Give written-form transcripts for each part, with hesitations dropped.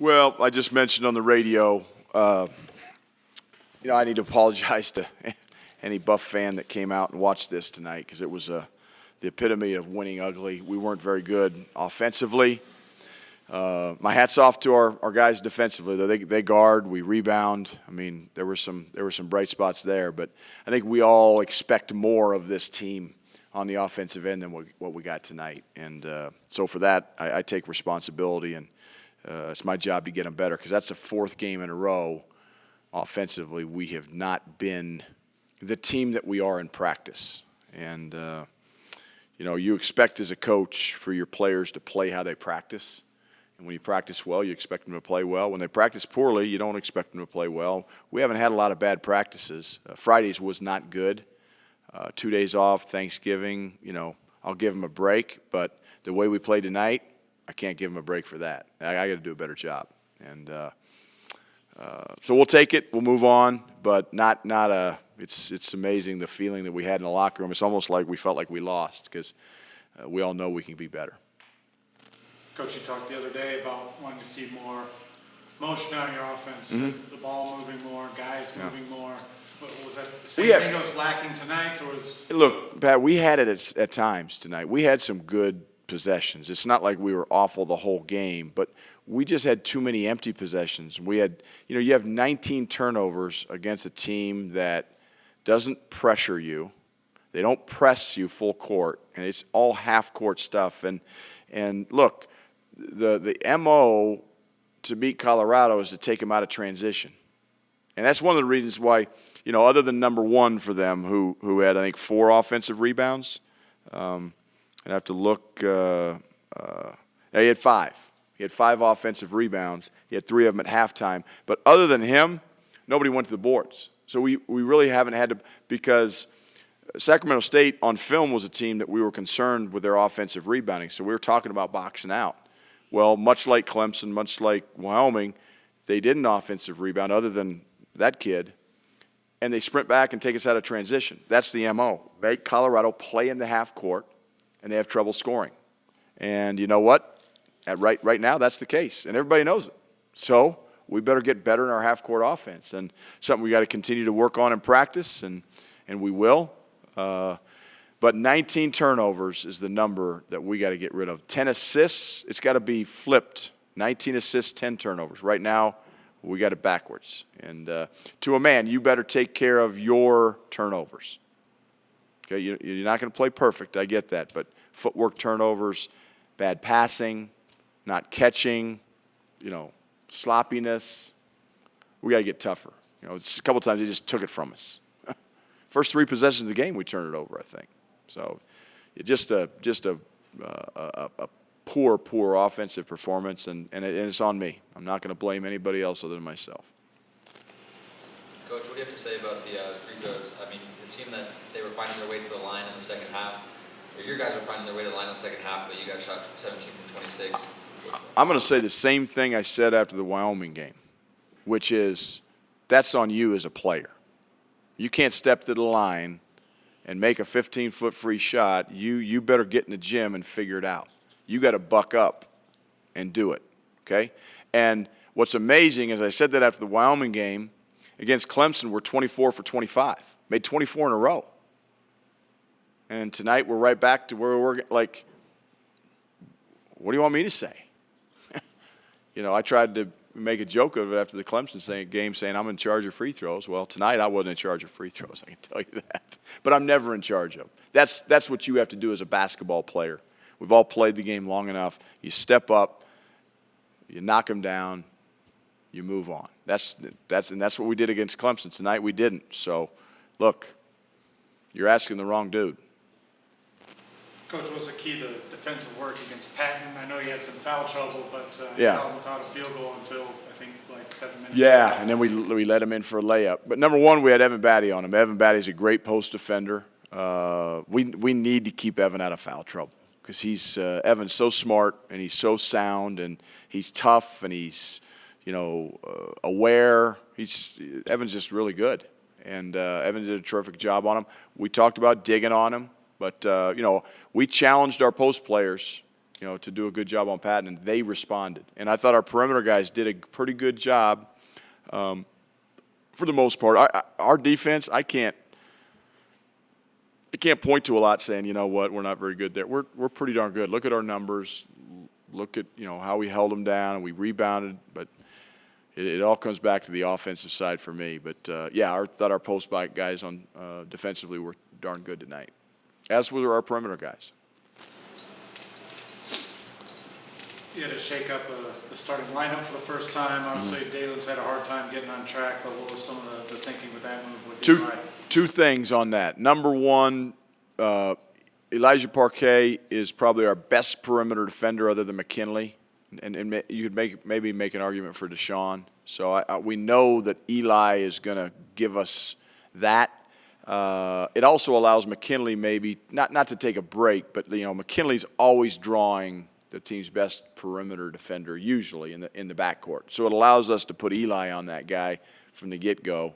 Well, I just mentioned on the radio, I need to apologize to any Buff fan that came out and watched this tonight because it was the epitome of winning ugly. We weren't very good offensively. My hat's off to our guys defensively. They guard, we rebound. I mean, there were some bright spots there, but I think we all expect more of this team on the offensive end than what we got tonight. And so for that, I take responsibility, and it's my job to get them better because that's the fourth game in a row offensively we have not been the team that we are in practice. And, you expect as a coach for your players to play how they practice. And when you practice well, you expect them to play well. When they practice poorly, you don't expect them to play well. We haven't had a lot of bad practices. Fridays was not good. 2 days off, Thanksgiving, I'll give them a break. But the way we played tonight, I can't give them a break for that. I got to do a better job. And so we'll take it. We'll move on. But it's amazing the feeling that we had in the locker room. It's almost like we felt like we lost because we all know we can be better. Coach, you talked the other day about wanting to see more motion out of your offense, the ball moving more, guys moving more. Was that the same thing that was lacking tonight? Look, Pat, we had it at times tonight. We had some good possessions. It's not like we were awful the whole game, but we just had too many empty possessions. We had, you have 19 turnovers against a team that doesn't pressure you. They don't press you full court, and it's all half-court stuff. And look, the MO to beat Colorado is to take them out of transition. And that's one of the reasons why, other than number one for them, who had, I think, 4 offensive rebounds. I'd have to look. He had 5. He had 5 offensive rebounds. He had 3 of them at halftime. But other than him, nobody went to the boards. So we really haven't had to, because Sacramento State on film was a team that we were concerned with their offensive rebounding. So we were talking about boxing out. Well, much like Clemson, much like Wyoming, they didn't offensive rebound other than that kid, and they sprint back and take us out of transition. That's the MO. Make Colorado play in the half court, and they have trouble scoring. And you know what? Right now, that's the case, and everybody knows it. So we better get better in our half court offense, and something we got to continue to work on in practice, and we will. But 19 turnovers is the number that we got to get rid of. 10 assists, it's got to be flipped. 19 assists, 10 turnovers. Right now, we got it backwards. And to a man, you better take care of your turnovers. Okay, you're not going to play perfect, I get that. But footwork turnovers, bad passing, not catching, sloppiness. We got to get tougher. A couple times they just took it from us. First 3 possessions of the game, we turned it over, I think. So just a poor offensive performance, and it's on me. I'm not going to blame anybody else other than myself. Coach, what do you have to say about the free throws? I mean, it seemed that they were finding their way to the line in the second half. Or your guys were finding their way to the line in the second half, but you guys shot 17 from 26. I'm going to say the same thing I said after the Wyoming game, which is that's on you as a player. You can't step to the line and make a 15-foot free shot. You better get in the gym and figure it out. You got to buck up and do it, okay? And what's amazing is I said that after the Wyoming game, against Clemson, we're 24 for 25. Made 24 in a row. And tonight we're right back to where we're like, what do you want me to say? I tried to make a joke of it after the Clemson game saying I'm in charge of free throws. Well, tonight I wasn't in charge of free throws, I can tell you that. But I'm never in charge of them. That's what you have to do as a basketball player. We've all played the game long enough. You step up, you knock them down, you move on. That's what we did against Clemson. Tonight we didn't. So, look, you're asking the wrong dude. Coach, what's the key to defensive work against Patton? I know you had some foul trouble, but without a field goal until, I think, like 7 minutes. Yeah, and then we let him in for a layup. But number one, we had Evan Batty on him. Evan Batty's a great post defender. We need to keep Evan out of foul trouble because Evan's so smart and he's so sound and he's tough and he's aware. Evan's just really good, and Evan did a terrific job on him. We talked about digging on him. But, we challenged our post players to do a good job on Patton, and they responded. And I thought our perimeter guys did a pretty good job for the most part. Our defense, I can't point to a lot saying, you know what, we're not very good there. We're pretty darn good. Look at our numbers. Look at, how we held them down and we rebounded. But it all comes back to the offensive side for me. But, I thought our post-back guys on defensively were darn good tonight, as were our perimeter guys. You had to shake up the starting lineup for the first time. Obviously, Dalen's had a hard time getting on track, but what was some of the thinking with that move with Eli? Two things on that. Number one, Elijah Parquet is probably our best perimeter defender other than McKinley. And you could maybe make an argument for Deshaun. So we know that Eli is going to give us that. It also allows McKinley maybe, not to take a break, but McKinley's always drawing the team's best perimeter defender usually in the backcourt. So it allows us to put Eli on that guy from the get-go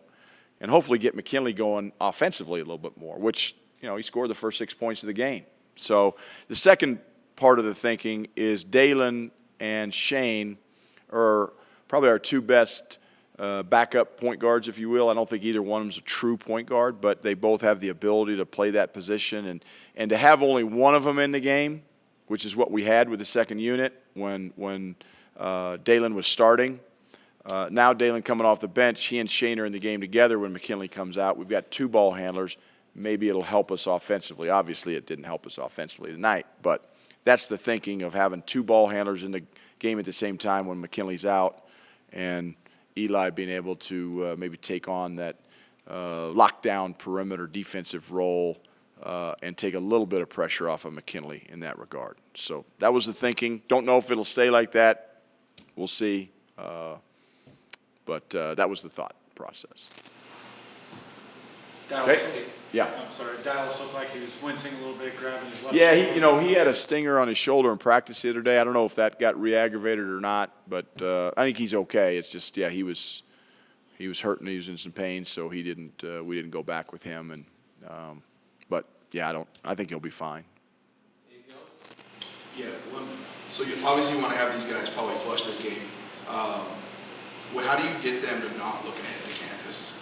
and hopefully get McKinley going offensively a little bit more, which, he scored the first 6 points of the game. So the second part of the thinking is Dalen and Shane are probably our two best backup point guards, if you will. I don't think either one of them is a true point guard, but they both have the ability to play that position. And to have only one of them in the game, which is what we had with the second unit when Dalen was starting. Now Dalen coming off the bench, he and Shane are in the game together when McKinley comes out. We've got two ball handlers. Maybe it'll help us offensively. Obviously, it didn't help us offensively tonight, but that's the thinking of having two ball handlers in the game at the same time when McKinley's out, and Eli being able to maybe take on that lockdown perimeter defensive role and take a little bit of pressure off of McKinley in that regard. So that was the thinking. Don't know if it'll stay like that. We'll see. But that was the thought process. Dallas, Okay. Yeah. I'm sorry. Dallas looked like he was wincing a little bit, grabbing his left Yeah, shoulder. he had a stinger on his shoulder in practice the other day. I don't know if that got re-aggravated or not, but I think he's okay. It's just, he was hurting. He was in some pain, so we didn't go back with him. And but I think he'll be fine. Yeah. So you obviously want to have these guys probably flush this game. How do you get them to not look ahead to Kansas?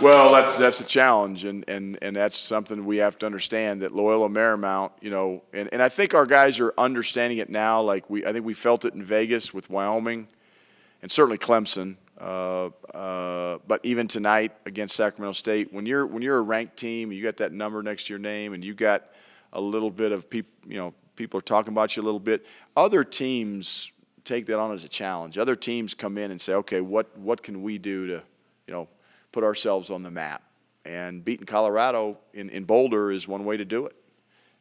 Well, that's a challenge, and that's something we have to understand, that Loyola Marymount, and I think our guys are understanding it now. I think we felt it in Vegas with Wyoming, and certainly Clemson. But even tonight against Sacramento State, when you're a ranked team, you got that number next to your name, and you got a little bit of people are talking about you a little bit. Other teams take that on as a challenge. Other teams come in and say, okay, what can we do to put ourselves on the map? And beating Colorado in Boulder is one way to do it.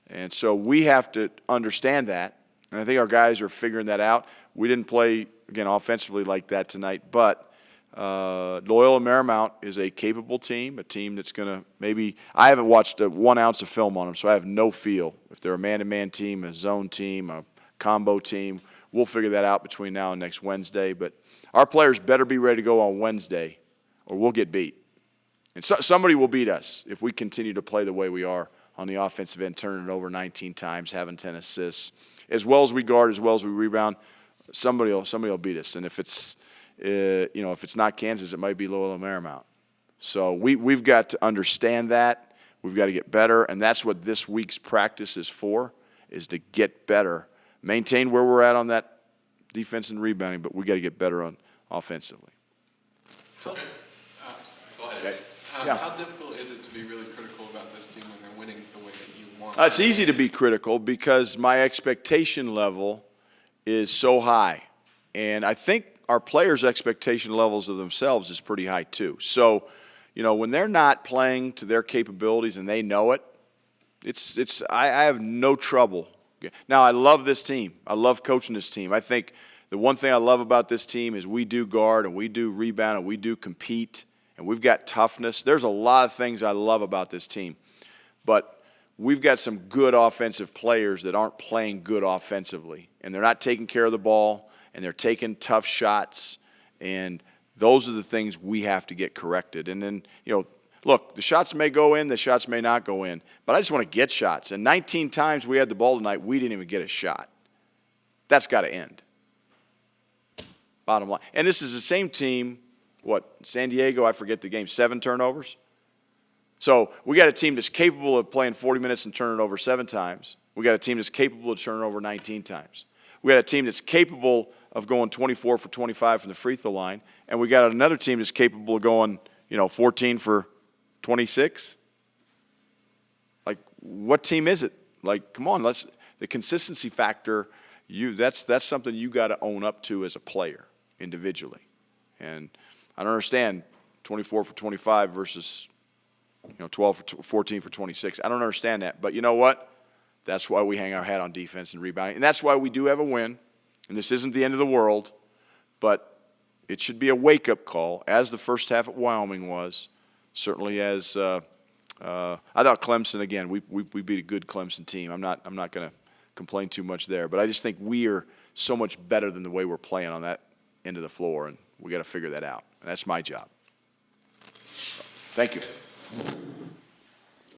And so we have to understand that. And I think our guys are figuring that out. We didn't play, again, offensively like that tonight, but Loyola Marymount is a capable team, a team that's going to maybe – I haven't watched 1 ounce of film on them, so I have no feel. If they're a man-to-man team, a zone team, a combo team, we'll figure that out between now and next Wednesday. But our players better be ready to go on Wednesday, or we'll get beat. And somebody will beat us if we continue to play the way we are on the offensive end, turning it over 19 times, having 10 assists. As well as we guard, as well as we rebound, somebody will beat us. And if it's not Kansas, it might be Loyola Marymount. So we've got to understand that. We've got to get better, and that's what this week's practice is for, is to get better. Maintain where we're at on that defense and rebounding, but we got to get better on offensively. Okay. Go ahead. Okay. Yeah. How difficult is it to be really critical about this team when they're winning the way that you want? It's easy to be critical because my expectation level is so high. And I think our players' expectation levels of themselves is pretty high too. So, when they're not playing to their capabilities and they know it, I have no trouble. Now, I love this team. I love coaching this team. I think the one thing I love about this team is we do guard and we do rebound and we do compete and we've got toughness. There's a lot of things I love about this team. But we've got some good offensive players that aren't playing good offensively. And they're not taking care of the ball, and they're taking tough shots. And those are the things we have to get corrected. And then, Look, the shots may go in, the shots may not go in, but I just want to get shots. And 19 times we had the ball tonight, we didn't even get a shot. That's got to end. Bottom line. And this is the same team, San Diego, I forget the game, 7 turnovers? So we got a team that's capable of playing 40 minutes and turning it over 7 times. We got a team that's capable of turning over 19 times. We got a team that's capable of going 24 for 25 from the free throw line. And we got another team that's capable of going, 14 for 26. Like, what team is it? Like, come on, the consistency factor, that's something you got to own up to as a player individually. And I don't understand 24 for 25 versus 14 for 26. I don't understand that. But you know what? That's why we hang our hat on defense and rebounding. And that's why we do have a win. And this isn't the end of the world, but it should be a wake-up call, as the first half at Wyoming was. Certainly as I thought Clemson, again, we beat a good Clemson team. I'm not going to complain too much there. But I just think we are so much better than the way we're playing on that end of the floor, and we got to figure that out. And that's my job. Thank you.